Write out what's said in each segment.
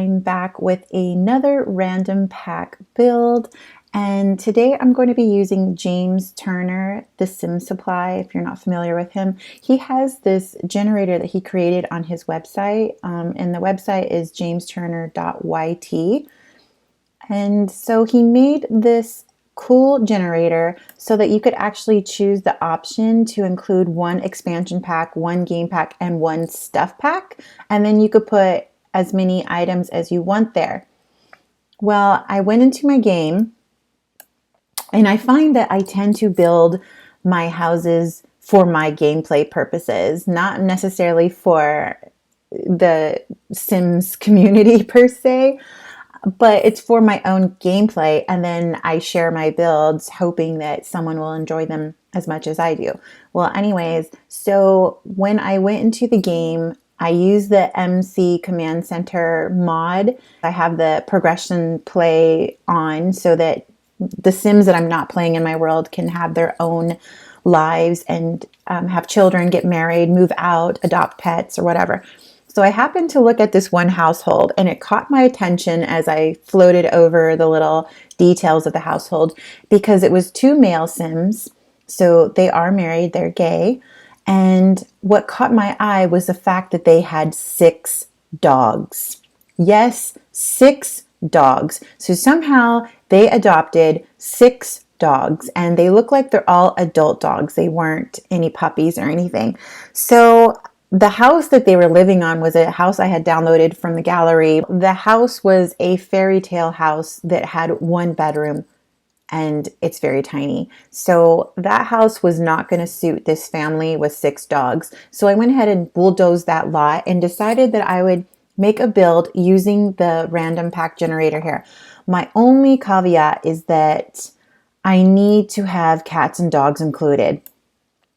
I'm back with another random pack build, and today I'm going to be using James Turner, the Sim Supply. If you're not familiar with him, he has this generator that he created on his website, and the website is jamesturner.yt. And so he made this cool generator so that you could actually choose the option to include one expansion pack, one game pack, and one stuff pack, and then you could put as many items as you want there. Well, I went into my game and I find that I tend to build my houses for my gameplay purposes, not necessarily for the Sims community per se, but it's for my own gameplay, and then I share my builds hoping that someone will enjoy them as much as I do. Well, anyways, so when I went into the game, I used the MC Command Center mod. I have the progression play on so that the Sims that I'm not playing in my world can have their own lives and have children, get married, move out, adopt pets, or whatever. So I happened to look at this one household, and it caught my attention as I floated over the little details of the household because it was two male Sims. So they are married, they're gay. And what caught my eye was the fact that they had 6 dogs. Yes, 6 dogs. So somehow they adopted 6 dogs, and they look like they're all adult dogs. They weren't any puppies or anything. So the house that they were living on was a house I had downloaded from the gallery. The house was a fairy tale house that had 1 bedroom, and it's very tiny. So that house was not going to suit this family with 6 dogs. So I went ahead and bulldozed that lot and decided that I would make a build using the random pack generator here. My only caveat is that I need to have cats and dogs included.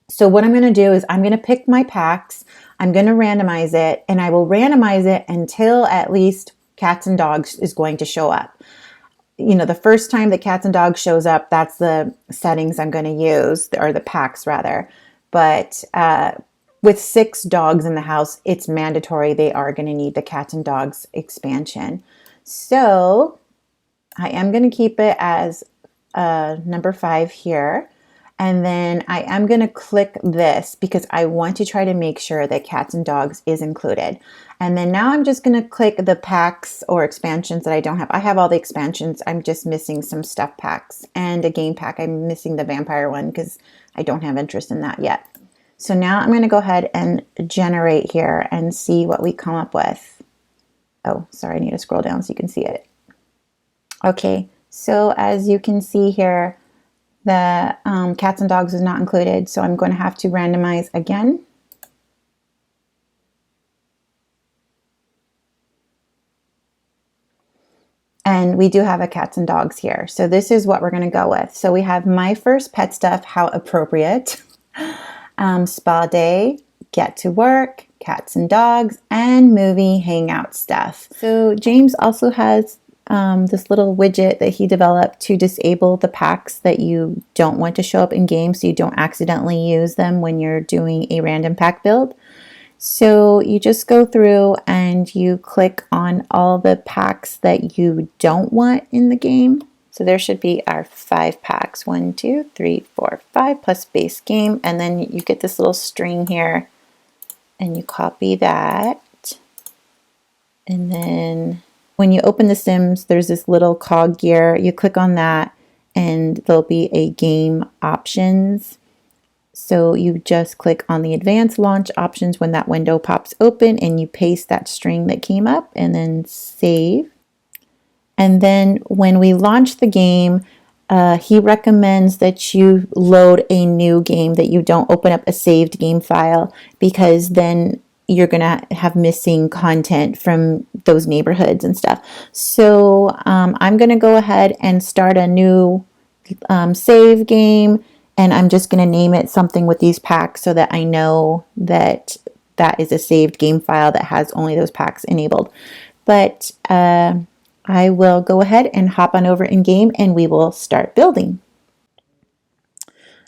So what I'm going to do is I'm going to pick my packs, I'm going to randomize it, and I will randomize it until at least cats and dogs is going to show up. You know, the first time that cats and dogs shows up, that's the settings I'm going to use, or the packs rather. But with 6 dogs in the house, it's mandatory they are going to need the cats and dogs expansion. So I am going to keep it as number 5 here. And then I am going to click this because I want to try to make sure that cats and dogs is included. And then now I'm just going to click the packs or expansions that I don't have. I have all the expansions. I'm just missing some stuff packs and a game pack. I'm missing the vampire one because I don't have interest in that yet. So now I'm going to go ahead and generate here and see what we come up with. Oh, sorry, I need to scroll down so you can see it. Okay, so as you can see here, the cats and dogs is not included, so I'm going to have to randomize again. And we do have a cats and dogs here. So this is what we're going to go with. So we have my first pet stuff, how appropriate. Spa day, get to work, cats and dogs, and movie hangout stuff. So James also has this little widget that he developed to disable the packs that you don't want to show up in game so you don't accidentally use them when you're doing a random pack build. So you just go through and you click on all the packs that you don't want in the game. So there should be our 5 packs, 1, 2, 3, 4, 5 plus base game, and then you get this little string here and you copy that, and then when you open the Sims, there's this little cog gear. You click on that and there'll be a game options. So you just click on the advanced launch options when that window pops open, and you paste that string that came up and then save. And then when we launch the game, he recommends that you load a new game, that you don't open up a saved game file, because then you're going to have missing content from those neighborhoods and stuff. So I'm going to go ahead and start a new save game, and I'm just going to name it something with these packs so that I know that that is a saved game file that has only those packs enabled. But I will go ahead and hop on over in game and we will start building.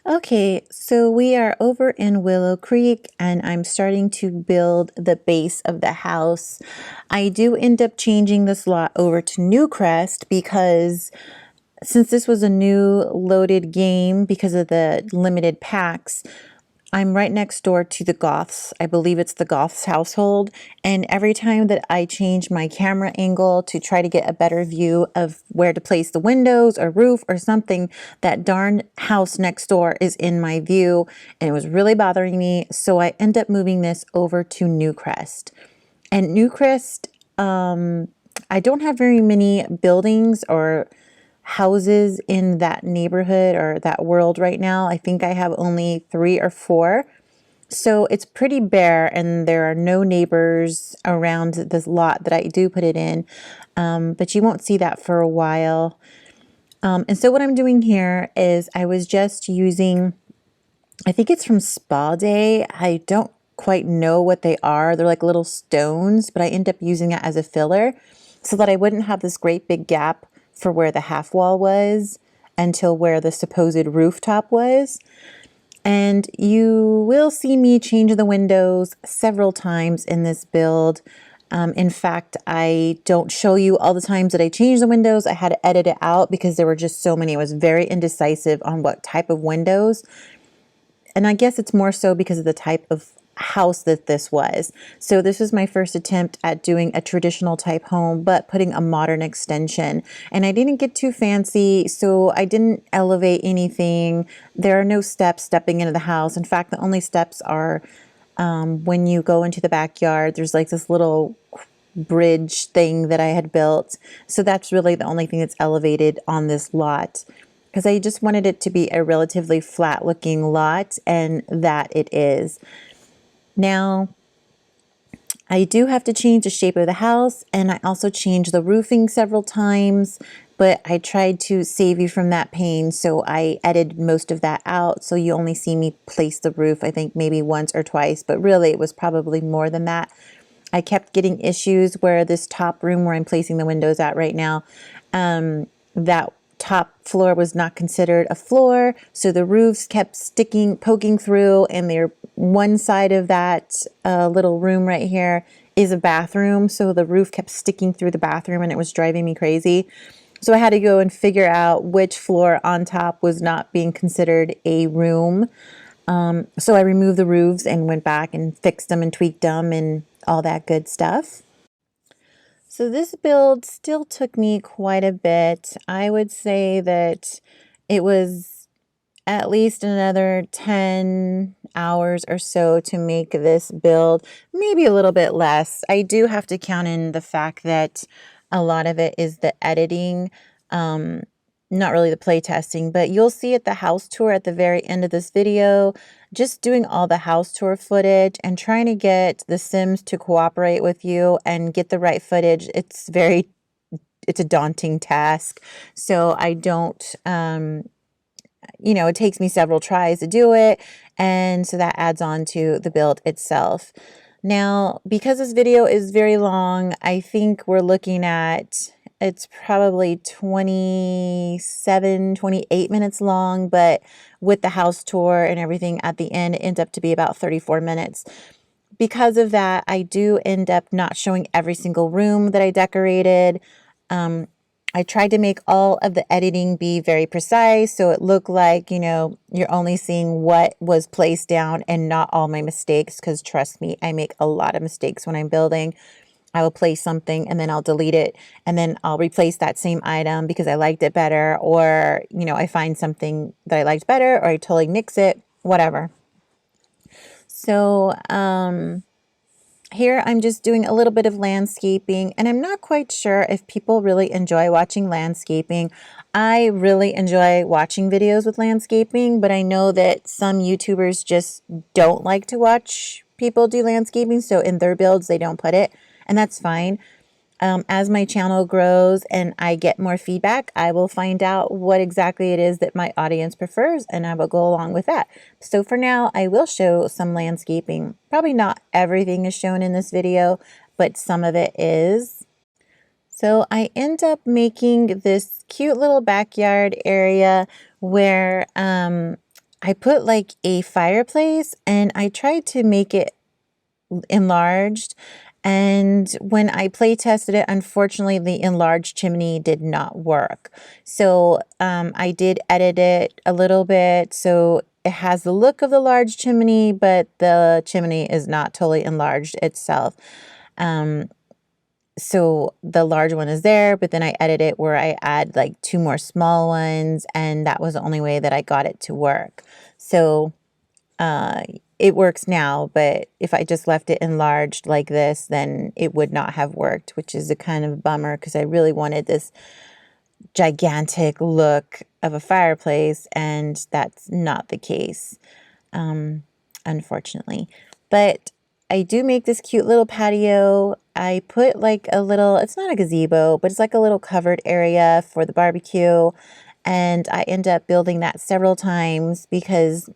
Okay, so we are over in Willow Creek and I'm starting to build the base of the house. I do end up changing this lot over to New Crest because since this was a new loaded game because of the limited packs, I'm right next door to the Goths. I believe it's the Goths household. And every time that I change my camera angle to try to get a better view of where to place the windows or roof or something, that darn house next door is in my view. And it was really bothering me. So I end up moving this over to New Crest. And New Crest, I don't have very many buildings or houses in that neighborhood or that world right now. I think I have only 3 or 4. So it's pretty bare and there are no neighbors around this lot that I do put it in. But you won't see that for a while. And so what I'm doing here is I was just using, I think it's from Spa Day. I don't quite know what they are. They're like little stones, but I end up using it as a filler so that I wouldn't have this great big gap for where the half wall was until where the supposed rooftop was. And you will see me change the windows several times in this build. In fact, I don't show you all the times that I changed the windows. I had to edit it out because there were just so many. I was very indecisive on what type of windows. And I guess it's more so because of the type of house that this was. So this was my first attempt at doing a traditional type home, but putting a modern extension. And I didn't get too fancy, so I didn't elevate anything. There are no steps stepping into the house. In fact, the only steps are when you go into the backyard, there's like this little bridge thing that I had built. So that's really the only thing that's elevated on this lot, because I just wanted it to be a relatively flat looking lot, and that it is. Now, I do have to change the shape of the house, and I also changed the roofing several times, but I tried to save you from that pain, so I edited most of that out, so you only see me place the roof, I think maybe once or twice, but really it was probably more than that. I kept getting issues where this top room where I'm placing the windows at right now, that top floor was not considered a floor, so the roofs kept poking through, and one side of that little room right here is a bathroom, so the roof kept sticking through the bathroom and it was driving me crazy. So I had to go and figure out which floor on top was not being considered a room. So I removed the roofs and went back and fixed them and tweaked them and all that good stuff. So this build still took me quite a bit. I would say that it was at least another 10 hours or so to make this build, maybe a little bit less. I do have to count in the fact that a lot of it is the editing, not really the play testing, but you'll see at the house tour at the very end of this video, just doing all the house tour footage and trying to get the Sims to cooperate with you and get the right footage. It's a daunting task. So I don't, it takes me several tries to do it. And so that adds on to the build itself. Now, because this video is very long, I think we're looking at, it's probably 27, 28 minutes long, but with the house tour and everything at the end, it ends up to be about 34 minutes. Because of that, I do end up not showing every single room that I decorated. I tried to make all of the editing be very precise, so it looked like, you're only seeing what was placed down and not all my mistakes, because trust me, I make a lot of mistakes when I'm building. I will place something and then I'll delete it, and then I'll replace that same item because I liked it better, or, I find something that I liked better, or I totally nix it, whatever. So, here I'm just doing a little bit of landscaping, and I'm not quite sure if people really enjoy watching landscaping. I really enjoy watching videos with landscaping, but I know that some YouTubers just don't like to watch people do landscaping, so in their builds they don't put it, and that's fine. As my channel grows and I get more feedback, I will find out what exactly it is that my audience prefers, and I will go along with that. So for now, I will show some landscaping. Probably not everything is shown in this video, but some of it is. So I end up making this cute little backyard area where I put like a fireplace and I tried to make it enlarged. And when I play tested it, unfortunately, the enlarged chimney did not work. So I did edit it a little bit. So it has the look of the large chimney, but the chimney is not totally enlarged itself. So the large one is there, but then I edit it where I add like 2 more small ones, and that was the only way that I got it to work. So it works now, but if I just left it enlarged like this, then it would not have worked, which is a kind of bummer because I really wanted this gigantic look of a fireplace, and that's not the case, unfortunately. But I do make this cute little patio. I put like a little, it's not a gazebo, but it's like a little covered area for the barbecue. And I end up building that several times because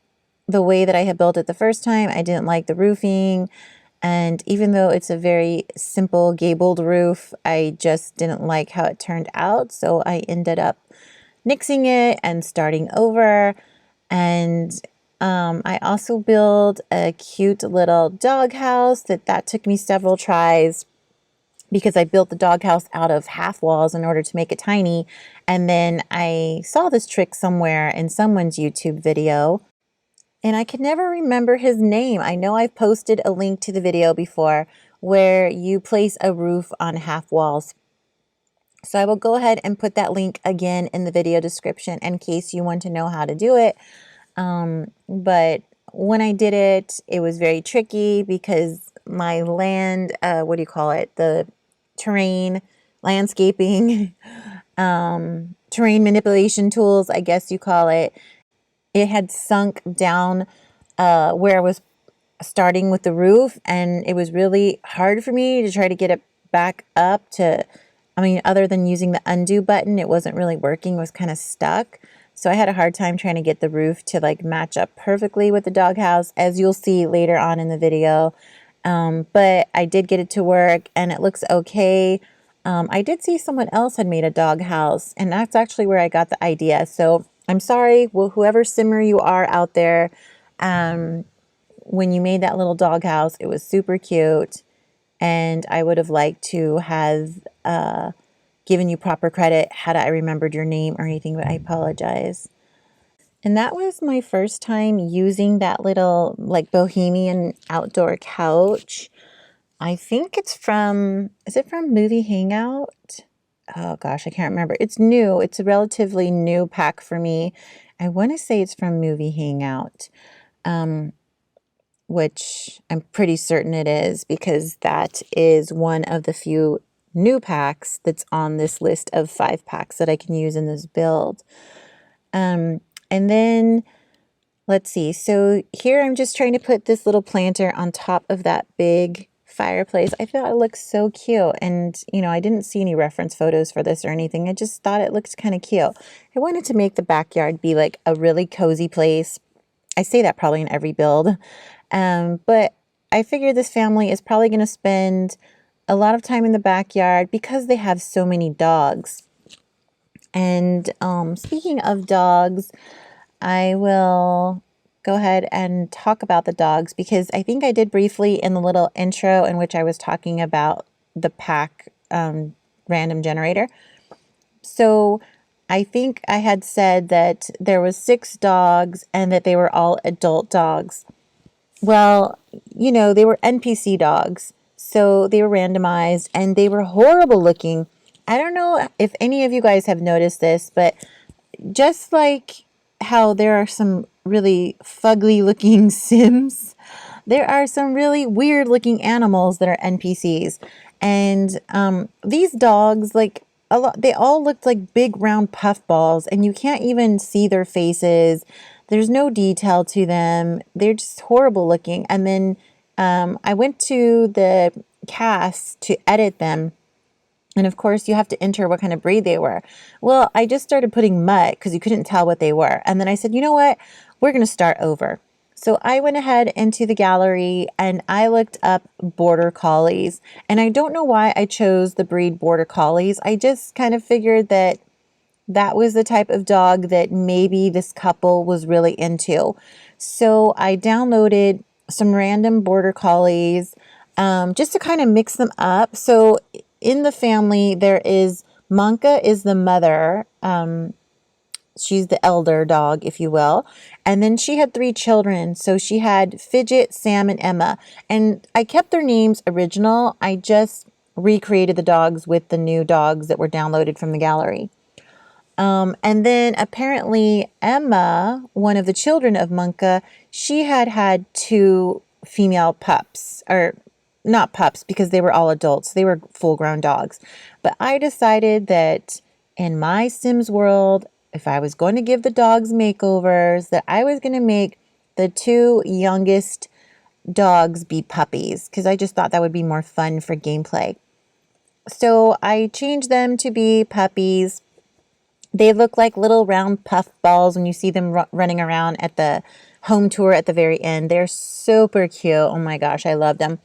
the way that I had built it the first time, I didn't like the roofing. And even though it's a very simple gabled roof, I just didn't like how it turned out. So I ended up nixing it and starting over. And I also built a cute little doghouse that took me several tries because I built the doghouse out of half walls in order to make it tiny. And then I saw this trick somewhere in someone's YouTube video, and I could never remember his name. I know I've posted a link to the video before where you place a roof on half walls. So I will go ahead and put that link again in the video description in case you want to know how to do it. But when I did it, it was very tricky because my land, what do you call it? The terrain, landscaping, terrain manipulation tools, I guess you call it. It had sunk down where I was starting with the roof, and it was really hard for me to try to get it back up to, I mean, other than using the undo button, it wasn't really working. It was kind of stuck. So I had a hard time trying to get the roof to like match up perfectly with the doghouse, as you'll see later on in the video. But I did get it to work and it looks okay. I did see someone else had made a doghouse, and that's actually where I got the idea. So I'm sorry, well, whoever simmer you are out there, when you made that little doghouse, it was super cute. And I would have liked to have given you proper credit had I remembered your name or anything, but I apologize. And that was my first time using that little like bohemian outdoor couch. I think it's from, is it from Movie Hangout? Oh gosh, I can't remember. It's new. It's a relatively new pack for me. I want to say it's from Movie Hangout, which I'm pretty certain it is because that is one of the few new packs that's on this list of 5 packs that I can use in this build. And then let's see. So here I'm just trying to put this little planter on top of that big fireplace. I thought it looked so cute, and you know, I didn't see any reference photos for this or anything. I just thought it looked kind of cute. I wanted to make the backyard be like a really cozy place. I say that probably in every build, but I figured this family is probably going to spend a lot of time in the backyard because they have so many dogs. And speaking of dogs, I will go ahead and talk about the dogs because I think I did briefly in the little intro in which I was talking about the pack random generator. So I think I had said that there was 6 dogs and that they were all adult dogs. Well, you know, they were NPC dogs, so they were randomized and they were horrible looking. I don't know if any of you guys have noticed this, but just like how there are some really fugly looking Sims, there are some really weird looking animals that are NPCs. And these dogs, like a lot, they all looked like big round puffballs, and you can't even see their faces. There's no detail to them. They're just horrible looking. And then I went to the cast to edit them. And of course, you have to enter what kind of breed they were. Well, I just started putting mutt because you couldn't tell what they were. And then I said, you know what? We're going to start over. So I went ahead into the gallery and I looked up border collies. And I don't know why I chose the breed border collies. I just kind of figured that that was the type of dog that maybe this couple was really into. So I downloaded some random border collies just to kind of mix them up. So in the family, there is Monka is the mother. She's the elder dog, if you will. And then she had 3 children. So she had Fidget, Sam, and Emma. And I kept their names original. I just recreated the dogs with the new dogs that were downloaded from the gallery. And then apparently Emma, one of the children of Monka, she had 2 female pups, or not pups because they were all adults. They were full-grown dogs. But I decided that in my Sims world, if I was going to give the dogs makeovers, that I was going to make the 2 youngest dogs be puppies because I just thought that would be more fun for gameplay. So I changed them to be puppies. They look like little round puff balls when you see them running around at the home tour at the very end. They're super cute. Oh my gosh, I love them.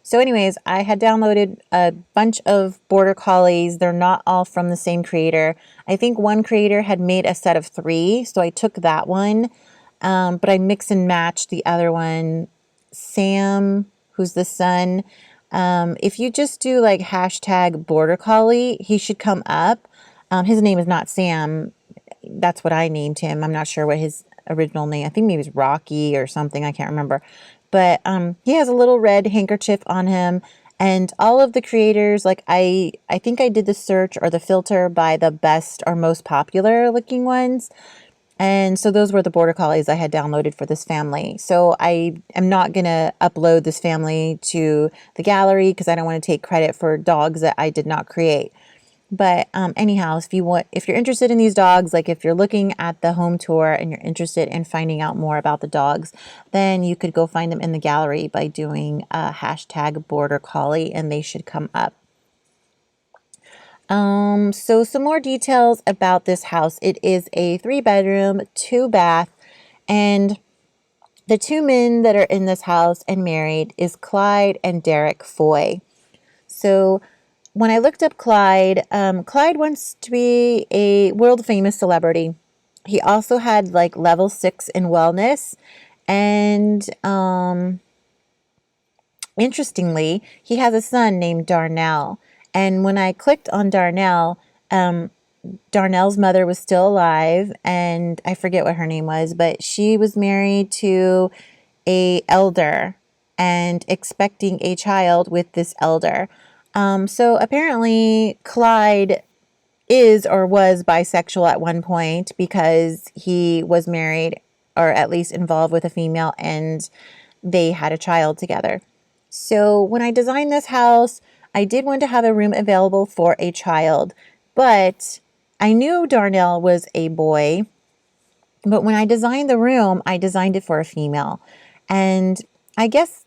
So anyways, I had downloaded a bunch of border collies. They're not all from the same creator. I think one creator had made a set of 3, so I took that one. But I mix and matched the other one. Sam, who's the son. If you just do like hashtag border collie, he should come up. His name is not Sam. That's what I named him. I'm not sure what his original name. I think maybe it's Rocky or something. I can't remember. But he has a little red handkerchief on him. And all of the creators, like I think I did the search or the filter by the best or most popular looking ones. And so those were the border collies I had downloaded for this family. So I am not going to upload this family to the gallery because I don't want to take credit for dogs that I did not create. But anyhow, if you're interested in these dogs, like if you're looking at the home tour and you're interested in finding out more about the dogs, then you could go find them in the gallery by doing a hashtag border collie and they should come up. So some more details about this house. It is a 3-bedroom, 2-bath, and the 2 men that are in this house and married is Clyde and Derek Foy. So when I looked up Clyde, Clyde wants to be a world famous celebrity. He also had like level 6 in wellness. And interestingly, he has a son named Darnell. And when I clicked on Darnell, Darnell's mother was still alive. And I forget what her name was, but she was married to an elder and expecting a child with this elder. So apparently Clyde is or was bisexual at one point because he was married or at least involved with a female and they had a child together. So when I designed this house, I did want to have a room available for a child, but I knew Darnell was a boy. But when I designed the room, I designed it for a female. And I guess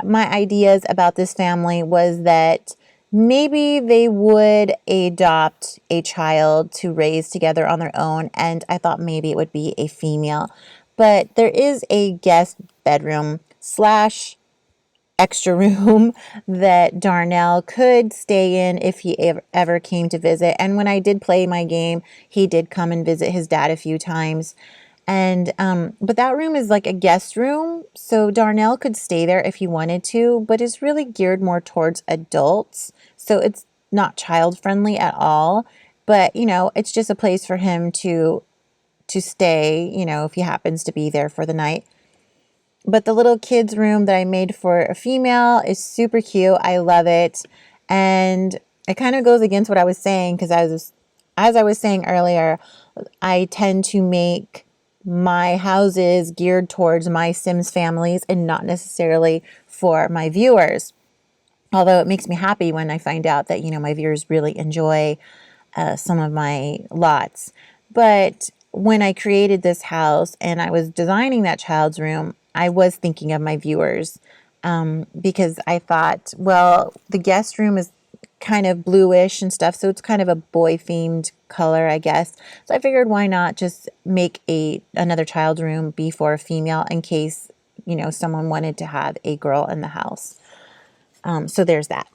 my ideas about this family was that maybe they would adopt a child to raise together on their own. And I thought maybe it would be a female. But there is a guest bedroom / extra room that Darnell could stay in if he ever came to visit. And when I did play my game, he did come and visit his dad a few times. And but that room is like a guest room, so Darnell could stay there if he wanted to, but it's really geared more towards adults. So it's not child friendly at all. But, you know, it's just a place for him to stay, you know, if he happens to be there for the night. But the little kids room that I made for a female is super cute. I love it. And it kind of goes against what I was saying because as I was saying earlier, I tend to make my houses geared towards my Sims families and not necessarily for my viewers. Although it makes me happy when I find out that, you know, my viewers really enjoy some of my lots. But when I created this house and I was designing that child's room, I was thinking of my viewers because I thought, well, the guest room is kind of bluish and stuff, so it's kind of a boy-themed color, I guess. So I figured why not just make another child's room be for a female in case, you know, someone wanted to have a girl in the house. So there's that.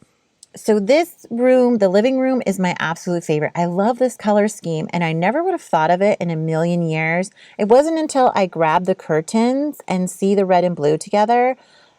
So this room, the living room, is my absolute favorite. I love this color scheme, and I never would have thought of it in a million years. It wasn't until I grabbed the curtains and see the red and blue together,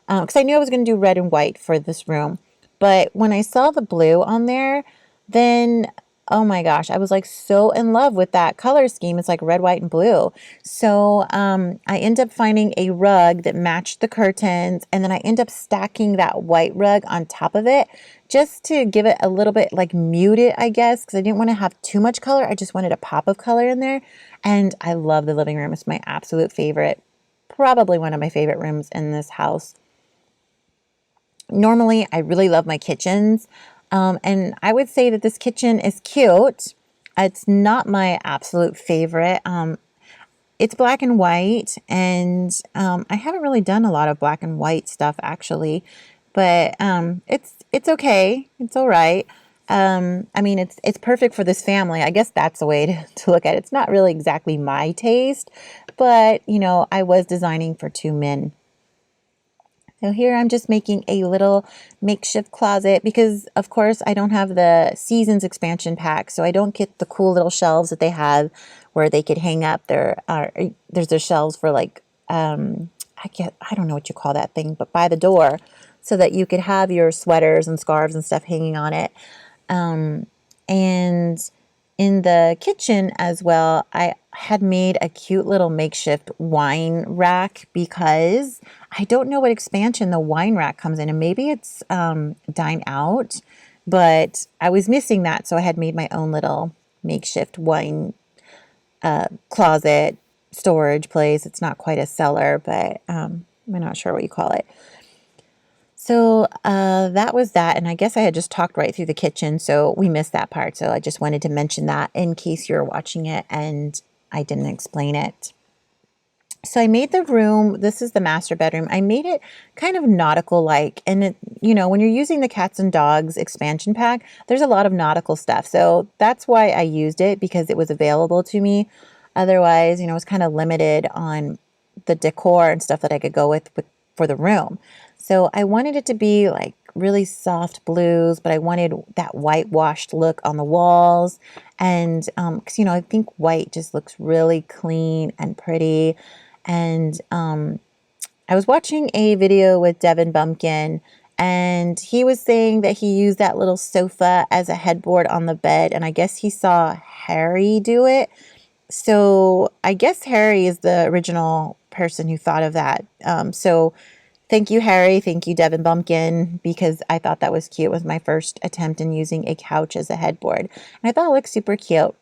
because I knew I was going to do red and white for this room. But when I saw the blue on there, then oh my gosh, I was like so in love with that color scheme. It's like red, white, and blue. So I end up finding a rug that matched the curtains, and then I end up stacking that white rug on top of it just to give it a little bit like muted, I guess, because I didn't want to have too much color. I just wanted a pop of color in there. And I love the living room. It's my absolute favorite, probably one of my favorite rooms in this house. Normally, I really love my kitchens. And I would say that this kitchen is cute. It's not my absolute favorite. It's black and white, and I haven't really done a lot of black and white stuff actually, but it's okay. It's all right. I mean, it's perfect for this family. I guess that's the way to look at it. It's not really exactly my taste, but you know, I was designing for two men. So here I'm just making a little makeshift closet because, of course, I don't have the Seasons expansion pack, so I don't get the cool little shelves that they have where they could hang up their. There's their shelves for like I don't know what you call that thing, but by the door, so that you could have your sweaters and scarves and stuff hanging on it. And in the kitchen as well, I had made a cute little makeshift wine rack because I don't know what expansion the wine rack comes in, and maybe it's Dine Out, but I was missing that, so I had made my own little makeshift wine closet storage place. It's not quite a cellar, but I'm not sure what you call it. So that was that. And I guess I had just talked right through the kitchen, so we missed that part. So I just wanted to mention that in case you're watching it and I didn't explain it. So I made the room, this is the master bedroom. I made it kind of nautical like, and it, you know, when you're using the cats and dogs expansion pack, there's a lot of nautical stuff. So that's why I used it, because it was available to me. Otherwise, you know, I was kind of limited on the decor and stuff that I could go with for the room. So I wanted it to be like really soft blues, but I wanted that whitewashed look on the walls. And because, you know, I think white just looks really clean and pretty. And I was watching a video with Devin Bumpkin, and he was saying that he used that little sofa as a headboard on the bed. And I guess he saw Harry do it. So I guess Harry is the original person who thought of that. So thank you, Harry. Thank you, Devin Bumpkin, because I thought that was cute. It was my first attempt in using a couch as a headboard. And I thought it looked super cute.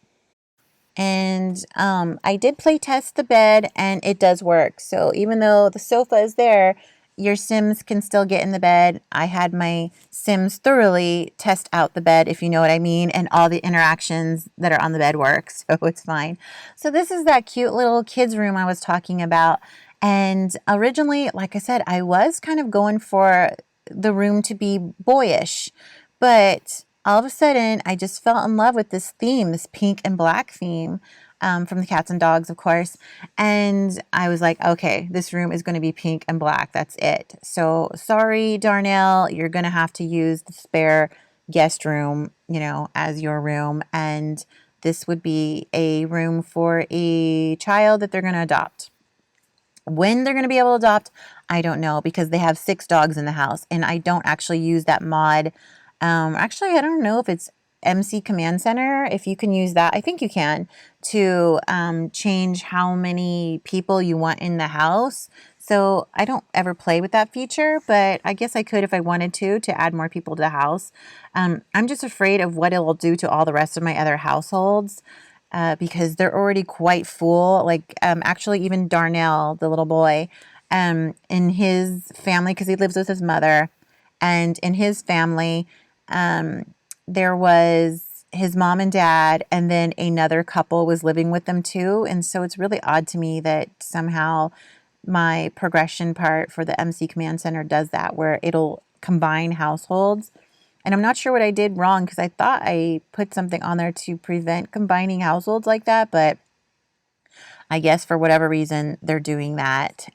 And I did play test the bed, and it does work. So even though the sofa is there, your Sims can still get in the bed. I had my Sims thoroughly test out the bed, if you know what I mean, and all the interactions that are on the bed work, so it's fine. So this is that cute little kids room I was talking about. And originally, like I said, I was kind of going for the room to be boyish, but all of a sudden, I just fell in love with this theme, this pink and black theme from the cats and dogs, of course. And I was like, okay, this room is going to be pink and black. That's it. So sorry, Darnell, you're going to have to use the spare guest room, you know, as your room. And this would be a room for a child that they're going to adopt. When they're going to be able to adopt, I don't know, because they have 6 dogs in the house, and I don't actually use that mod. Actually, I don't know if it's MC Command Center, if you can use that. I think you can, to change how many people you want in the house. So I don't ever play with that feature, but I guess I could if I wanted to add more people to the house. I'm just afraid of what it will do to all the rest of my other households. Because they're already quite full. Like, actually, even Darnell, the little boy, in his family, because he lives with his mother, and in his family, there was his mom and dad, and then another couple was living with them too. And so it's really odd to me that somehow my progression part for the MC Command Center does that, where it'll combine households. And I'm not sure what I did wrong, because I thought I put something on there to prevent combining households like that, but I guess for whatever reason they're doing that.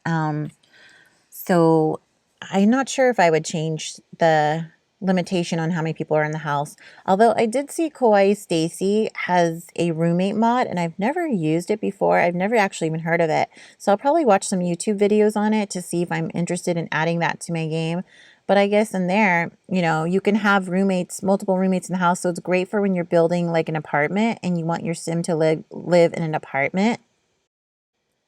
So I'm not sure if I would change the limitation on how many people are in the house. Although I did see Kawaii Stacy has a roommate mod, and I've never used it before. I've never actually even heard of it. So I'll probably watch some YouTube videos on it to see if I'm interested in adding that to my game. But I guess in there, you know, you can have roommates, multiple roommates in the house. So it's great for when you're building like an apartment and you want your sim to live in an apartment.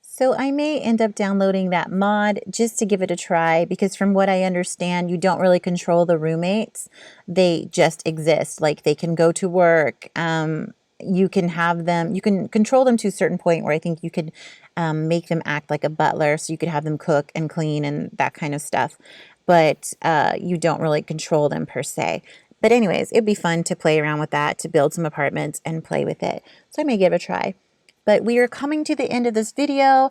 So I may end up downloading that mod just to give it a try, because from what I understand, you don't really control the roommates. They just exist. Like, they can go to work. You can have them, you can control them to a certain point where I think you could make them act like a butler. So you could have them cook and clean and that kind of stuff. But you don't really control them per se. But anyways, it'd be fun to play around with that, to build some apartments and play with it. So I may give it a try. But we are coming to the end of this video.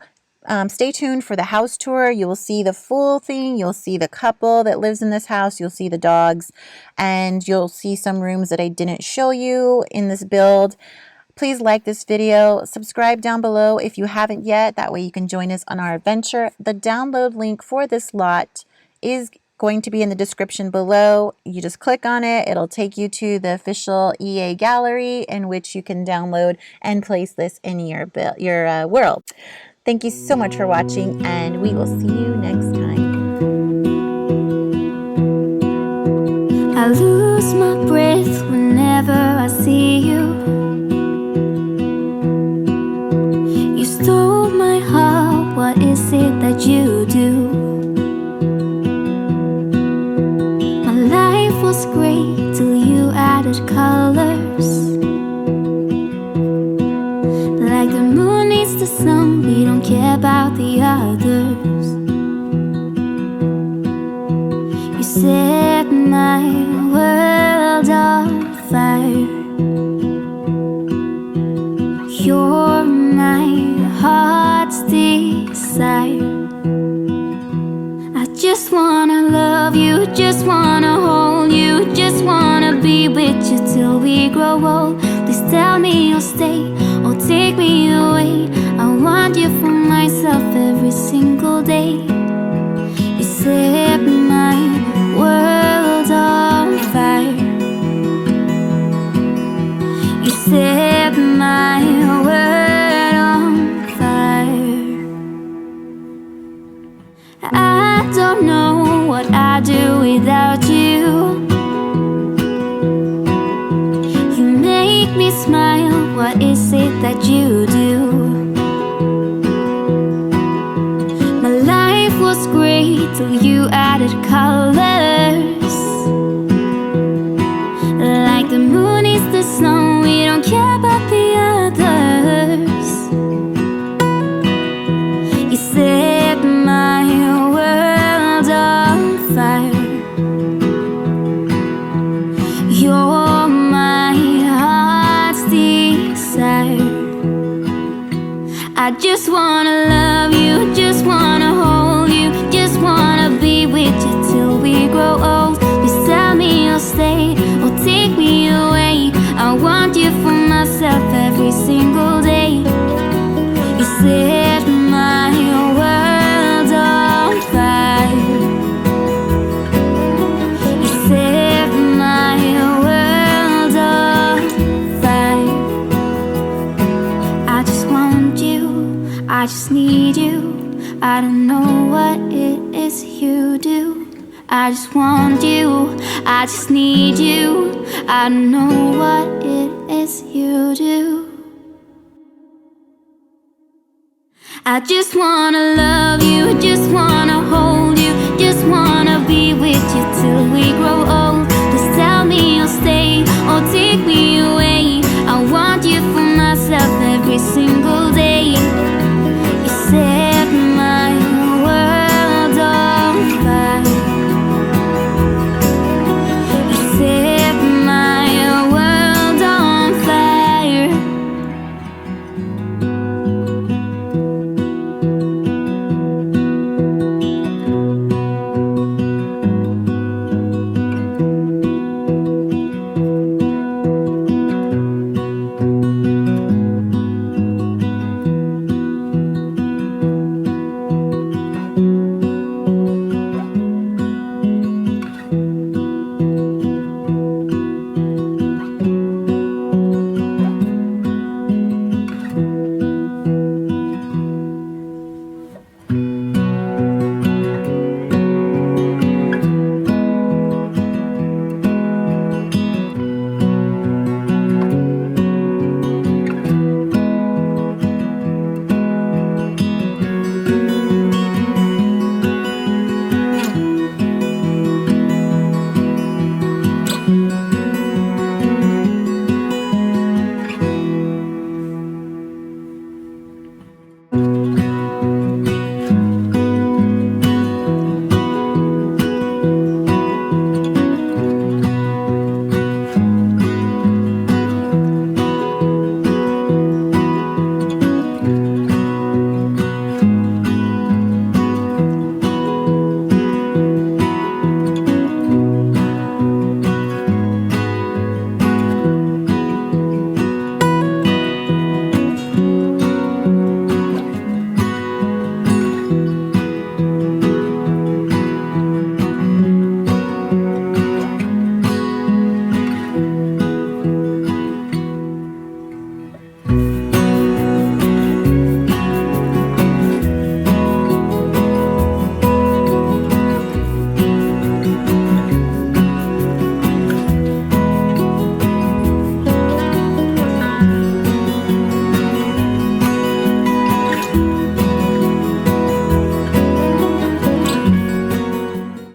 Stay tuned for the house tour. You will see the full thing. You'll see the couple that lives in this house. You'll see the dogs. And you'll see some rooms that I didn't show you in this build. Please like this video. Subscribe down below if you haven't yet. That way you can join us on our adventure. The download link for this lot is going to be in the description below. You just click on it. It'll take you to the official EA gallery in which you can download and place this in your world. Thank you so much for watching, and we will see you next time. I lose my breath whenever I see you. You stole my heart, what is it that you do? Was great till you added colors. Like the moon needs the sun, we don't care about the others. You set my world on fire. You're my heart's desire. I just wanna love you, just wanna hold you, just wanna be with you till we grow old. Please tell me you'll stay or take me away. I want you for myself every single day. You set my world on fire. You set my world on fire. I don't know what I'd do without you. You make me smile, what is it that you do? My life was great till you added colors. Like the moon is the snow, we don't care about the others. You set my world on fire. You're my heart's desire. I just wanna love you, just wanna hold you, just wanna be with you till we grow old. Please tell me you'll stay or take me away. I want you for myself every single day. You set my world on fire. You set my world on fire. I just want you, I just need you. I don't know what it is you do. I just want you, I just need you. I don't know what it is you do. I just wanna love you, just wanna hold you, just wanna be with you till we grow old.